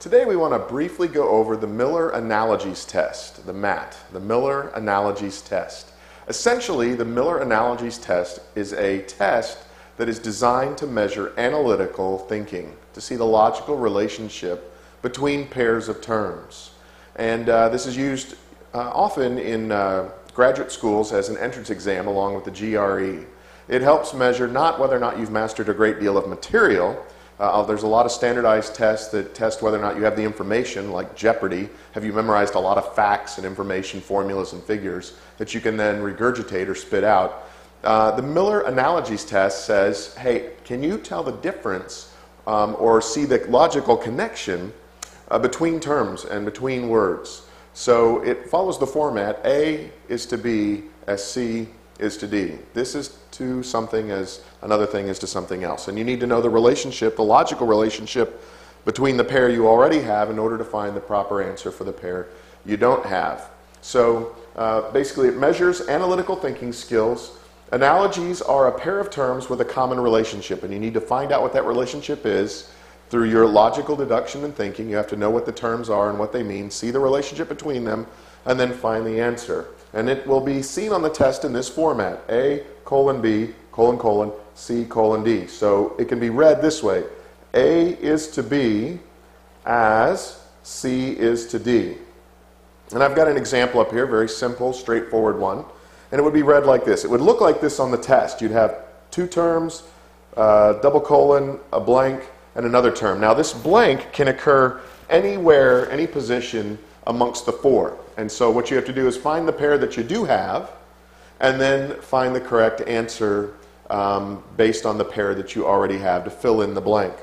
Today we want to briefly go over the Miller Analogies Test, the MAT, the Miller Analogies Test. Essentially, the Miller Analogies Test is a test that is designed to measure analytical thinking, to see the logical relationship between pairs of terms. And this is used often in graduate schools as an entrance exam along with the GRE. It helps measure not whether or not you've mastered a great deal of material. There's a lot of standardized tests that test whether or not you have the information, like Jeopardy. Have you memorized a lot of facts and information, formulas and figures that you can then regurgitate or spit out? The Miller Analogies Test says, hey, can you tell the difference or see the logical connection between terms and between words? So it follows the format, A is to B as C is to D. This is to something as another thing is to something else. And you need to know the relationship, the logical relationship between the pair you already have in order to find the proper answer for the pair you don't have. So basically it measures analytical thinking skills. Analogies are a pair of terms with a common relationship, and you need to find out what that relationship is through your logical deduction and thinking. You have to know what the terms are and what they mean, see the relationship between them, and then find the answer. And it will be seen on the test in this format, A colon B colon colon C colon D. So it can be read this way, A is to B as C is to D. And I've got an example up here, very simple, straightforward one. And it would be read like this. It would look like this on the test. You'd have two terms, double colon, a blank, and another term. Now this blank can occur anywhere, any position amongst the four. And so what you have to do is find the pair that you do have and then find the correct answer based on the pair that you already have to fill in the blank.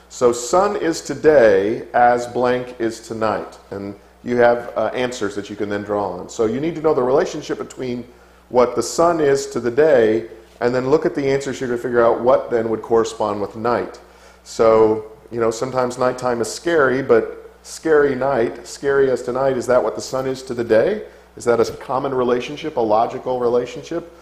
So sun is today as blank is tonight. And you have answers that you can then draw on. So you need to know the relationship between what the sun is to the day and then look at the answers here to figure out what then would correspond with night. So, you know, sometimes nighttime is scary, but scary night, scary as tonight, is that what the sun is to the day? Is that a common relationship, a logical relationship?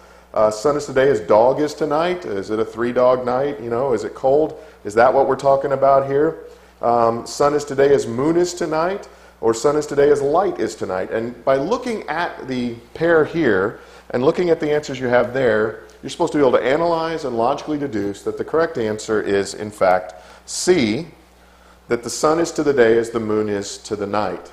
Sun is today as dog is tonight? Is it a three-dog night? You know, is it cold? Is that what we're talking about here? Sun is today as moon is tonight? Or sun is today as light is tonight? And by looking at the pair here and looking at the answers you have there, you're supposed to be able to analyze and logically deduce that the correct answer is, in fact, C, that the sun is to the day as the moon is to the night.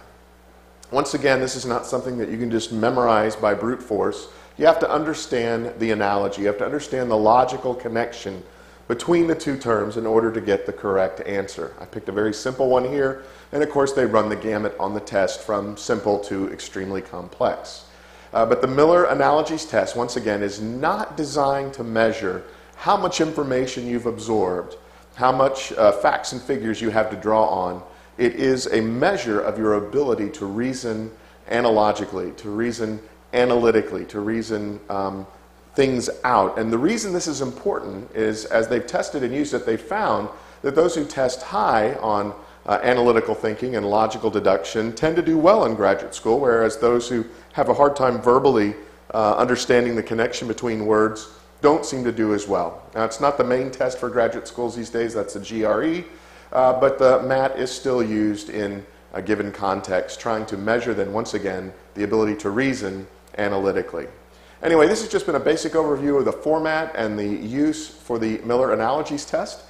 Once again, this is not something that you can just memorize by brute force. You have to understand the analogy. You have to understand the logical connection between the two terms in order to get the correct answer. I picked a very simple one here, and of course they run the gamut on the test from simple to extremely complex. But the Miller Analogies Test, once again, is not designed to measure how much information you've absorbed, how much facts and figures you have to draw on. It is a measure of your ability to reason analogically, to reason analytically, to reason things out. And the reason this is important is, as they've tested and used it, they found that those who test high on analytical thinking and logical deduction tend to do well in graduate school, whereas those who have a hard time verbally understanding the connection between words don't seem to do as well. Now, it's not the main test for graduate schools these days, that's the GRE, but the MAT is still used in a given context, trying to measure then, once again, the ability to reason analytically. Anyway, this has just been a basic overview of the format and the use for the Miller Analogies Test.